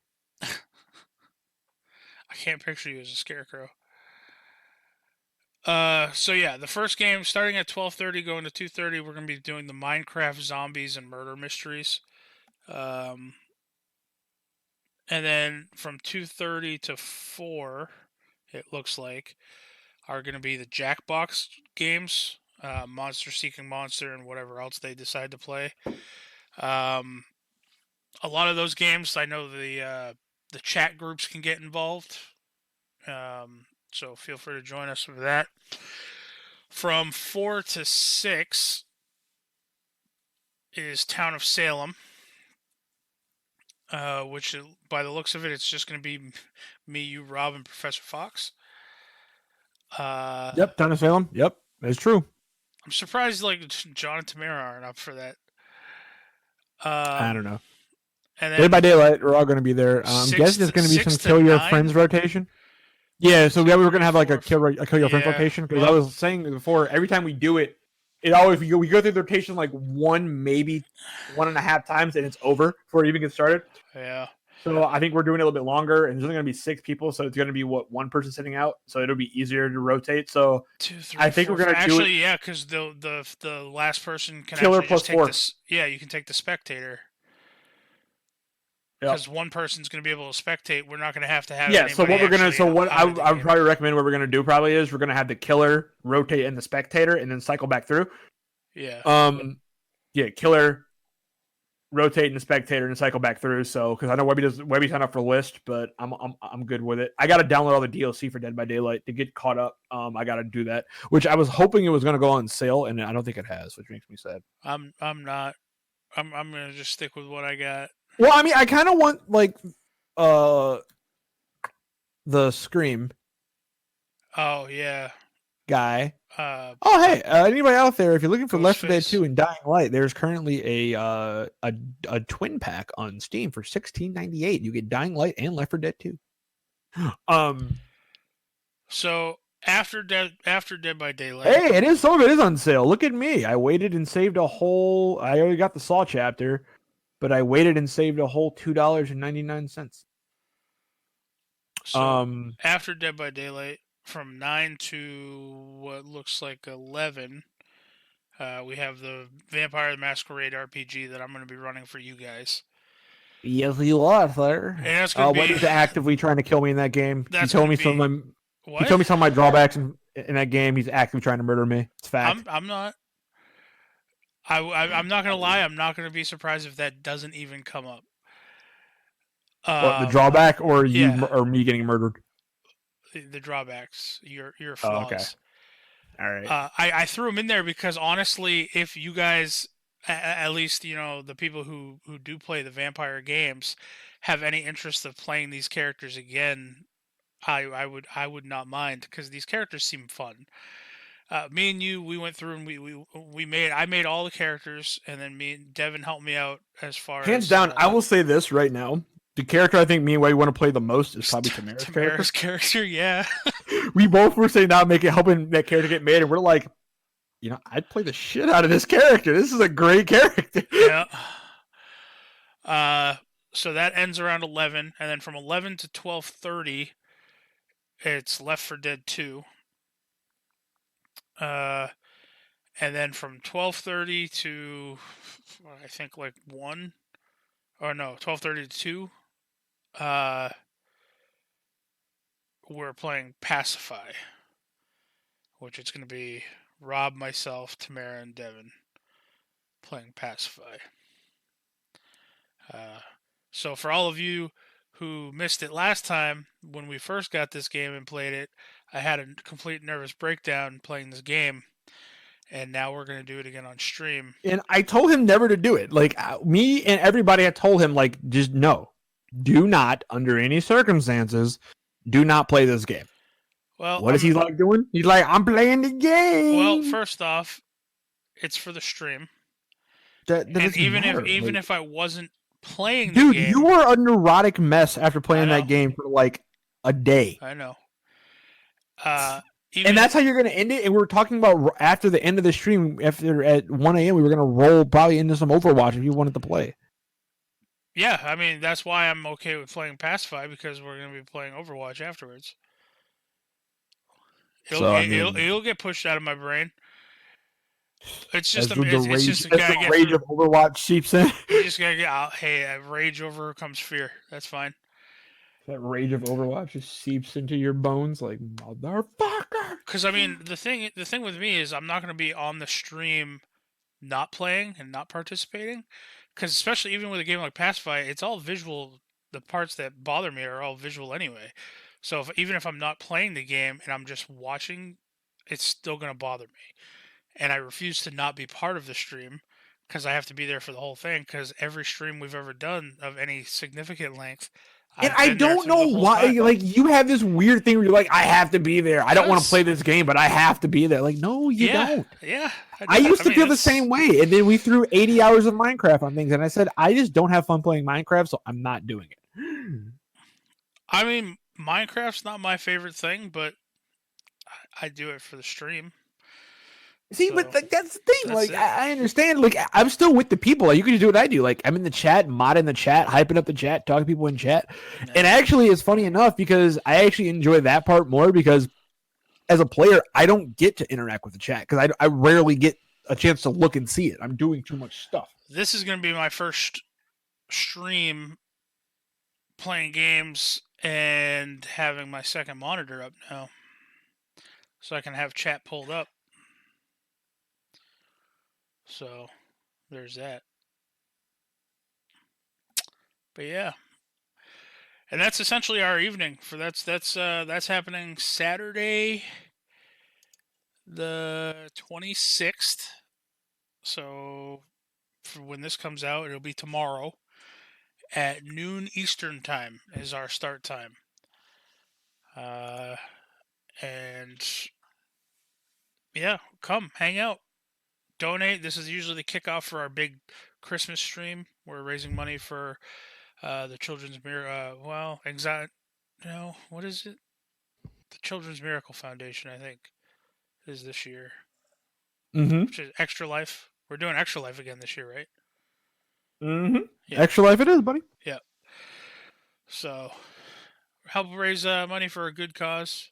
I can't picture you as a scarecrow. So yeah, the first game starting at 12:30, going to 2:30. We're gonna be doing the Minecraft zombies and murder mysteries, and then from 2:30 to 4, it looks like, are gonna be the Jackbox games, Monster Seeking Monster, and whatever else they decide to play. A lot of those games, I know the chat groups can get involved. So feel free to join us for that. From 4 to 6 is Town of Salem, which, by the looks of it, it's just going to be me, you, Rob, and Professor Fox. Yep, Town of Salem. Yep, that's true. I'm surprised like John and Tamara aren't up for that. I don't know. And Day then by Daylight, we're all going to be there. I'm guessing there's going to be some 6 to Kill Your 9? Friends rotation. Yeah, so we were going to have like a kill your friends Yeah, rotation because well- I was saying before, every time we do it, it always we go through the rotation like 1, maybe 1.5 times, and it's over before it even gets started. Yeah. So I think we're doing it a little bit longer, and there's only going to be 6 people, so it's going to be one person sitting out, so it'll be easier to rotate. So 2, 3, I think 4, we're gonna do actually, yeah, because the last person can Killer actually just plus take 4. this. Yeah, you can take the spectator. Yep. Because one person's going to be able to spectate. We're not going to have Yeah. anybody So what we're gonna, actually what out of the I would game. probably recommend what we're gonna do probably is we're gonna have the killer rotate in the spectator and then cycle back through. Yeah. Yeah, killer, rotate in the spectator and cycle back through. So because I know Webby signed up for list, but I'm good with it. I got to download all the DLC for Dead by Daylight to get caught up. I got to do that, which I was hoping it was gonna go on sale, and I don't think it has, which makes me sad. I'm not. I'm going to just stick with what I got. Well, I mean, I kind of want like the Scream. Oh yeah. guy. Uh, Oh, hey, anybody out there? If you're looking for Left 4 Dead Ghostface. 2 and Dying Light, there's currently a twin pack on Steam for $16.98. You get Dying Light and Left 4 Dead 2. So after Dead by Daylight. Hey, it is some of it is on sale. Look at me. I waited and saved a whole. I already got the Saw chapter, but I waited and saved a whole $2.99. So after Dead by Daylight, from 9 to what looks like 11, we have the Vampire the Masquerade RPG that I'm going to be running for you guys. Yes, you are, sir. And that's going to be. Webby's actively trying to kill me in that game. That's he told gonna me be- some of my. What? He told me some of my drawbacks in that game. He's actively trying to murder me. It's fact. I'm not. I'm not going to lie. I'm not going to be surprised if that doesn't even come up. What, the drawback or you yeah. or me getting murdered? The drawbacks, your flaws. Oh, okay. All right. I threw them in there because honestly, if you guys, at least you know the people who do play the vampire games, have any interest of playing these characters again, I would not mind because these characters seem fun. Me and you, we went through and I made all the characters, and then me and Devin helped me out as far Hands as down, I will say this right now. The character I think me and Wade want to play the most is probably Tamara's character. Tamara's character, yeah. We both were saying not helping that character get made, and we're like, you know, I'd play the shit out of this character. This is a great character. Yeah. So that ends around 11, and then from 11 to 12:30, it's Left 4 Dead 2. And then from 12:30 to I think like 1, or no, 12:30 to 2. We're playing Pacify, which is going to be Rob, myself, Tamara, and Devin playing Pacify. So for all of you who missed it last time, when we first got this game and played it, I had a complete nervous breakdown playing this game, and now we're going to do it again on stream. And I told him never to do it. Like, me and everybody had told him, like, just no. Do not, under any circumstances, do not play this game. Well, what is he like doing? He's like, I'm playing the game. Well, first off, it's for the stream. That and even if I wasn't playing the game, you were a neurotic mess after playing that game for like a day. I know. And that's how you're going to end it. And we were talking about after the end of the stream, after at 1 a.m., we were going to roll probably into some Overwatch if you wanted to play. Yeah, I mean, that's why I'm okay with playing Pacify, because we're going to be playing Overwatch afterwards. It'll get pushed out of my brain. It's just the rage of Overwatch seeps in. You just gotta get out. Hey, rage overcomes fear. That's fine. That rage of Overwatch just seeps into your bones like motherfucker. Because I mean, the thing with me is I'm not gonna be on the stream, not playing and not participating. Because especially even with a game like Pacify, it's all visual. The parts that bother me are all visual anyway. So even if I'm not playing the game and I'm just watching, it's still gonna bother me. And I refuse to not be part of the stream because I have to be there for the whole thing. Because every stream we've ever done of any significant length, and I don't know why. Like, you have this weird thing where you're like, I have to be there. I don't want to play this game, but I have to be there. Like, no, you don't. Yeah. I used to feel the same way, and then we threw 80 hours of Minecraft on things, and I said, I just don't have fun playing Minecraft, so I'm not doing it. I mean, Minecraft's not my favorite thing, but I do it for the stream. See, so, but like, that's the thing. Like, I understand. Like, I'm still with the people. Like, you can just do what I do. Like, I'm in the chat, modding the chat, hyping up the chat, talking to people in chat. No. And actually, it's funny enough because I actually enjoy that part more because as a player, I don't get to interact with the chat because I rarely get a chance to look and see it. I'm doing too much stuff. This is going to be my first stream playing games and having my second monitor up now, so I can have chat pulled up. So there's that. But yeah. And that's essentially our evening. For that's happening Saturday the 26th. So for when this comes out, it'll be tomorrow at noon Eastern time is our start time. And Yeah, come hang out, donate. This is usually the kickoff for our big Christmas stream. We're raising money for the Children's Miracle. No, what is it? The Children's Miracle Foundation, I think, is this year, Mm-hmm. which is Extra Life. We're doing Extra Life again this year, right? Mm-hmm. Yeah. Extra life it is, buddy. Yeah. So help raise money for a good cause.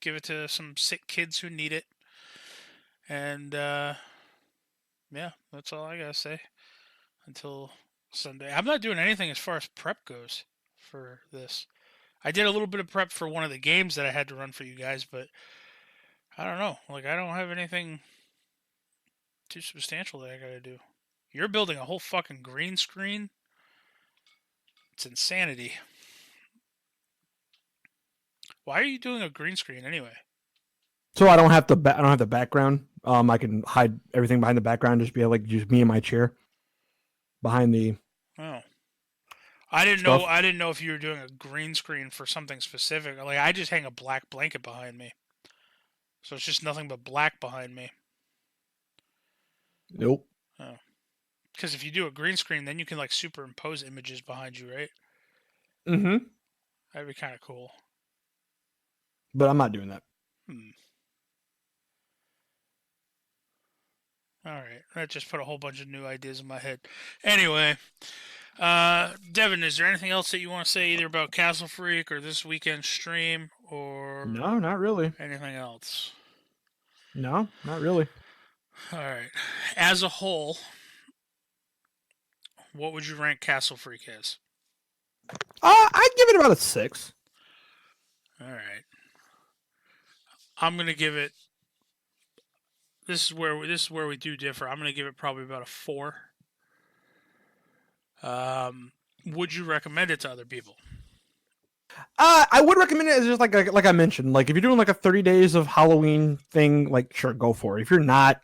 Give it to some sick kids who need it. And yeah, that's all I gotta say until Sunday. I'm not doing anything as far as prep goes for this. I did a little bit of prep for one of the games that I had to run for you guys, but I don't know. Like, I don't have anything too substantial that I gotta do. You're building a whole fucking green screen. It's insanity. Why are you doing a green screen anyway? So I don't have the I don't have the background. I can hide everything behind the background. Just be like just me and my chair behind the. Oh, I didn't Stuff. know. I didn't know if you were doing a green screen for something specific. Like, I just hang a black blanket behind me, so it's just nothing but black behind me. Nope. Oh, because if you do a green screen, then you can like superimpose images behind you, right? Mm-hmm. That'd be kind of cool. But I'm not doing that. All right, that just put a whole bunch of new ideas in my head. Anyway, Devin, is there anything else that you want to say either about Castle Freak or this weekend stream or No, not really. anything else? No, not really. All right. As a whole, what would you rank Castle Freak as? I'd give it about a 6. All right. I'm gonna give it. This is where we do differ. I'm gonna give it probably about a 4. Would you recommend it to other people? I would recommend it as just like I mentioned. Like if you're doing like a 30 days of Halloween thing, like sure, go for it. If you're not,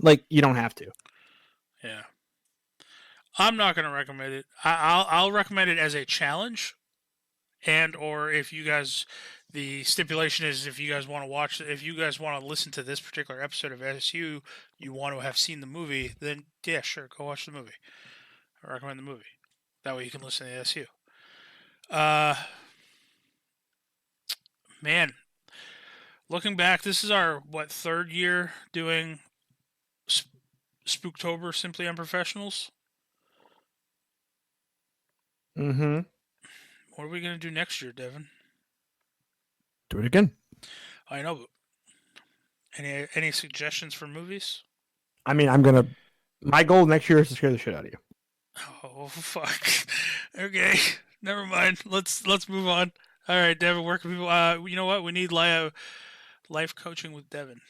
like you don't have to. Yeah. I'm not gonna recommend it. I'll recommend it as a challenge, and or if you guys, the stipulation is if you guys want to watch, if you guys want to listen to this particular episode of SU, you want to have seen the movie, then yeah, sure, go watch the movie. I recommend the movie. That way you can listen to SU. Man, looking back, this is our third year doing Spooktober Simply Unprofessionals. Mm-hmm. What are we gonna do next year, Devin? Do it again. I know. But any suggestions for movies? I mean, my goal next year is to scare the shit out of you. Oh fuck. Okay, never mind. Let's move on. All right, Devin. Where can people? You know what? We need life coaching with Devin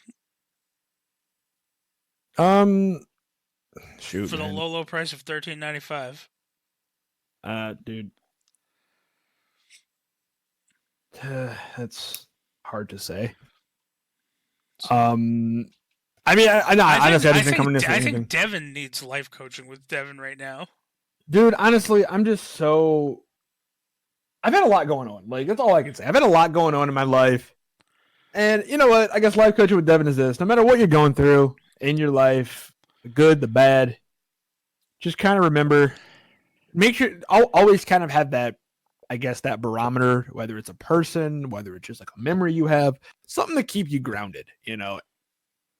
Shoot, for the man. low price of $13.95. Dude, that's hard to say. I mean, honestly, I just think coming into I think Devin needs life coaching with Devin right now. Dude, honestly, I'm just so. I've had a lot going on. Like that's all I can say. I've had a lot going on in my life, and you know what? I guess life coaching with Devin is this: no matter what you're going through in your life, the good, the bad, just kind of remember. Make sure always kind of have that. I guess that barometer, whether it's a person, whether it's just like a memory you have, something to keep you grounded. You know,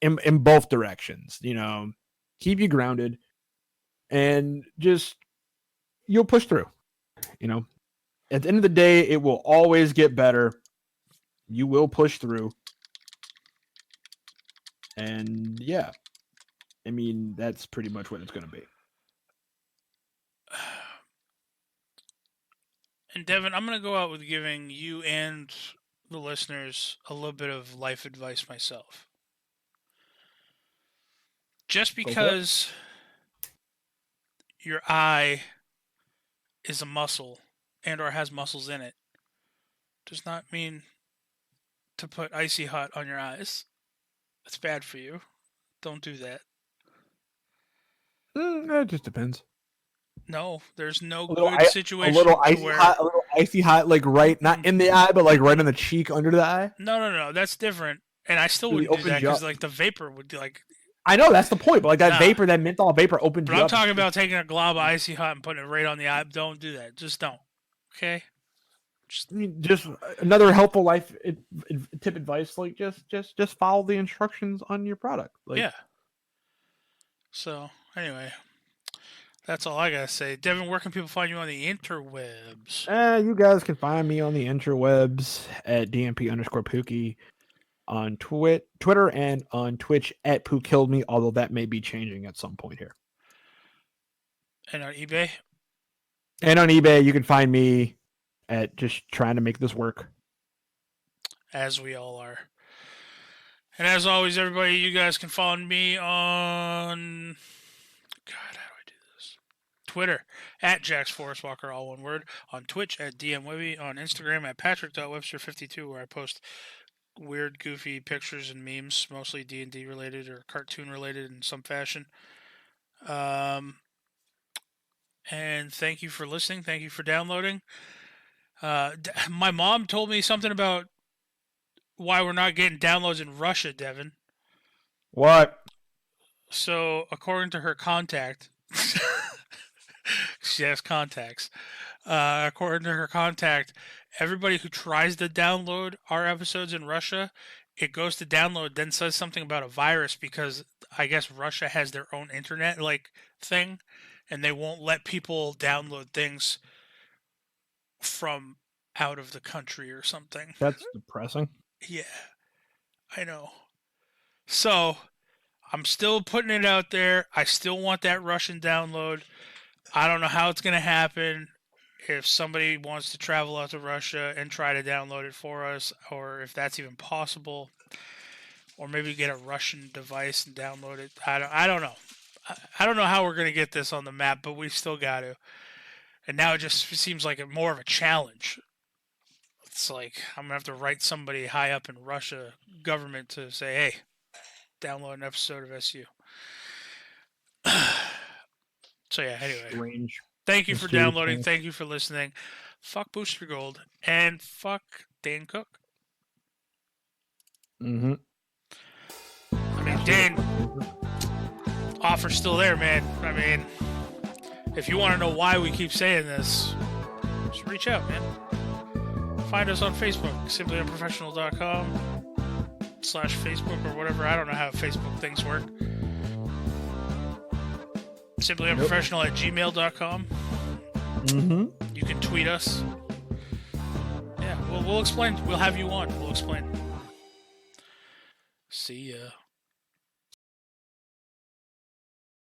in both directions. You know, keep you grounded, and just you'll push through. You know, at the end of the day, it will always get better. You will push through, and yeah, I mean that's pretty much what it's going to be. And Devin, I'm going to go out with giving you and the listeners a little bit of life advice myself. Just because your eye is a muscle and or has muscles in it does not mean to put icy hot on your eyes. It's bad for you. Don't do that. It just depends. No, there's no good situation. A little icy hot, like right, not in the eye, but like right on the cheek under the eye. No, that's different. And I still Really wouldn't do that opens you because up. like the vapor would be like. I know that's the point, but like that Nah. vapor, that menthol vapor opens But you I'm up. talking about taking a glob of icy hot and putting it right on the eye. Don't do that. Just don't. Okay. I mean, just another helpful life tip advice, like just follow the instructions on your product. Like, Yeah. So anyway, that's all I gotta say. Devin, where can people find you on the interwebs? you guys can find me on the interwebs at DMP_Pookie on Twitter and on Twitch at Poo Killed Me, although that may be changing at some point here. And on eBay? And on eBay, you can find me at just trying to make this work. As we all are. And as always, everybody, you guys can follow me on... God, how do I do this? Twitter, at Jax Forest Walker, all one word. On Twitch, at DMWebby. On Instagram, at Patrick.Webster52, where I post weird, goofy pictures and memes, mostly D&D related or cartoon related in some fashion. And thank you for listening. Thank you for downloading. My mom told me something about why we're not getting downloads in Russia, Devin. What? So, according to her contact, she has contacts. According to her contact, everybody who tries to download our episodes in Russia, it goes to download, then says something about a virus because I guess Russia has their own internet like thing, and they won't let people download things from out of the country or something. That's depressing. Yeah, I know. So, I'm still putting it out there. I still want that Russian download. I don't know how it's going to happen. If somebody wants to travel out to Russia and try to download it for us, or if that's even possible, or maybe get a Russian device and download it. I don't know. I don't know how we're going to get this on the map, but we still got to. And now it just seems like more of a challenge. It's like I'm going to have to write somebody high up in Russia government to say, hey, download an episode of SU. So yeah, anyway. Strange. Thank you for Mysterious downloading. things. Thank you for listening. Fuck Booster Gold. And fuck Dan Cook. Mm-hmm. I mean, Dan, offer's still there, man. I mean, if you want to know why we keep saying this, just reach out, man. Find us on Facebook, simplyunprofessional.com/Facebook or whatever. I don't know how Facebook things work. simplyunprofessional@gmail.com. Mm-hmm. You can tweet us. Yeah, we'll explain. We'll have you on. We'll explain. See ya.